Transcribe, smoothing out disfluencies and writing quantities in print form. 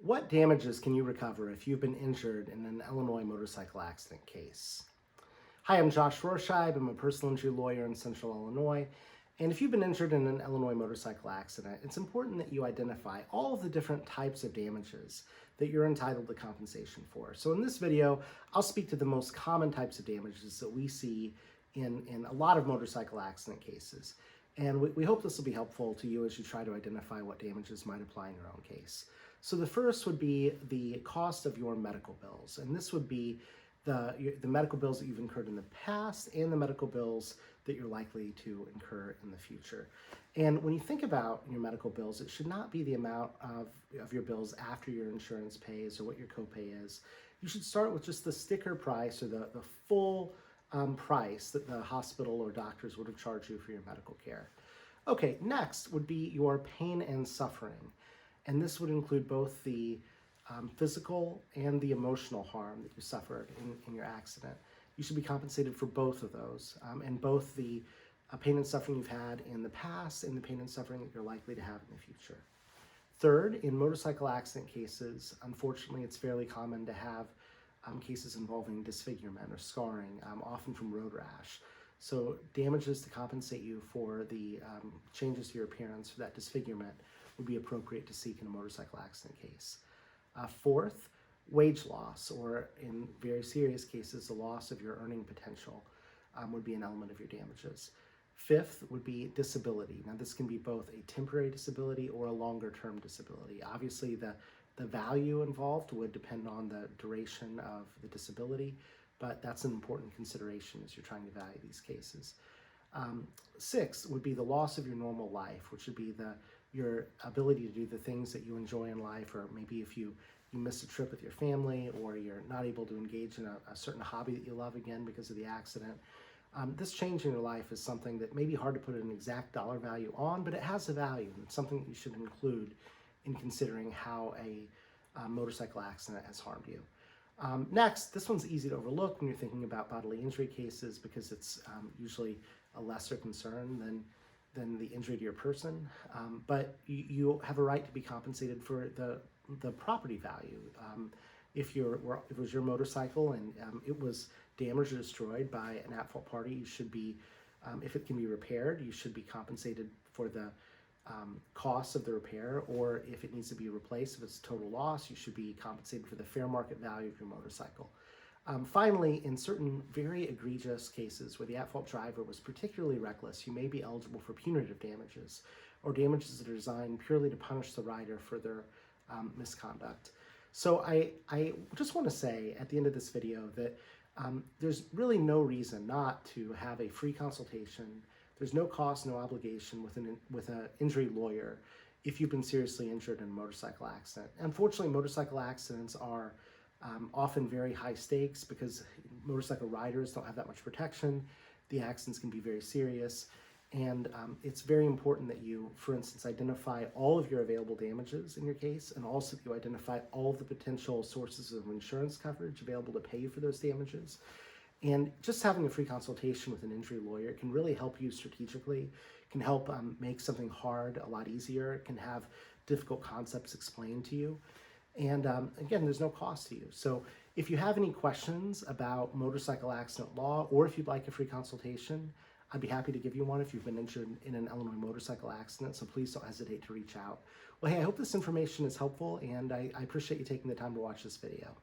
What damages can you recover if you've been injured in an Illinois motorcycle accident case? Hi, I'm Josh Rohrscheib. I'm a personal injury lawyer in Central Illinois. And if you've been injured in an Illinois motorcycle accident, it's important that you identify all of the different types of damages that you're entitled to compensation for. So in this video, I'll speak to the most common types of damages that we see in a lot of motorcycle accident cases. And we hope this will be helpful to you as you try to identify what damages might apply in your own case. So the first would be the cost of your medical bills. And this would be the medical bills that you've incurred in the past and the medical bills that you're likely to incur in the future. And when you think about your medical bills, it should not be the amount of your bills after your insurance pays or what your copay is. You should start with just the sticker price or the full price that the hospital or doctors would have charged you for your medical care. Okay, next would be your pain and suffering. And this would include both the physical and the emotional harm that you suffered in your accident. You should be compensated for both of those, and both the pain and suffering you've had in the past and the pain and suffering that you're likely to have in the future. Third, in motorcycle accident cases, unfortunately, it's fairly common to have cases involving disfigurement or scarring, often from road rash. So damages to compensate you for the changes to your appearance for that disfigurement would be appropriate to seek in a motorcycle accident case. Fourth, wage loss, or in very serious cases, the loss of your earning potential would be an element of your damages. Fifth would be disability. Now this can be both a temporary disability or a longer term disability. Obviously the value involved would depend on the duration of the disability, but that's an important consideration as you're trying to value these cases. Sixth would be the loss of your normal life, which would be your ability to do the things that you enjoy in life, or maybe if you miss a trip with your family, or you're not able to engage in a certain hobby that you love again because of the accident. This change in your life is something that may be hard to put an exact dollar value on, but it has a value, and it's something that you should include in considering how a motorcycle accident has harmed you. Next, this one's easy to overlook when you're thinking about bodily injury cases because it's usually a lesser concern than the injury to your person, but you have a right to be compensated for the property value. If it was your motorcycle and it was damaged or destroyed by an at-fault party, you should be, if it can be repaired, you should be compensated for the costs of the repair, or if it needs to be replaced, if it's a total loss, you should be compensated for the fair market value of your motorcycle. Finally, in certain very egregious cases where the at-fault driver was particularly reckless, you may be eligible for punitive damages, or damages that are designed purely to punish the rider for their misconduct. So I just want to say at the end of this video that there's really no reason not to have a free consultation. There's no cost, no obligation with an injury lawyer if you've been seriously injured in a motorcycle accident. Unfortunately, motorcycle accidents are often very high stakes because motorcycle riders don't have that much protection. The accidents can be very serious, and it's very important that you, for instance, identify all of your available damages in your case, and also that you identify all of the potential sources of insurance coverage available to pay you for those damages. And just having a free consultation with an injury lawyer can really help you strategically, can help make something hard a lot easier. It can have difficult concepts explained to you. And again, there's no cost to you. So if you have any questions about motorcycle accident law, or if you'd like a free consultation, I'd be happy to give you one if you've been injured in an Illinois motorcycle accident, so please don't hesitate to reach out. Well, hey, I hope this information is helpful, and I appreciate you taking the time to watch this video.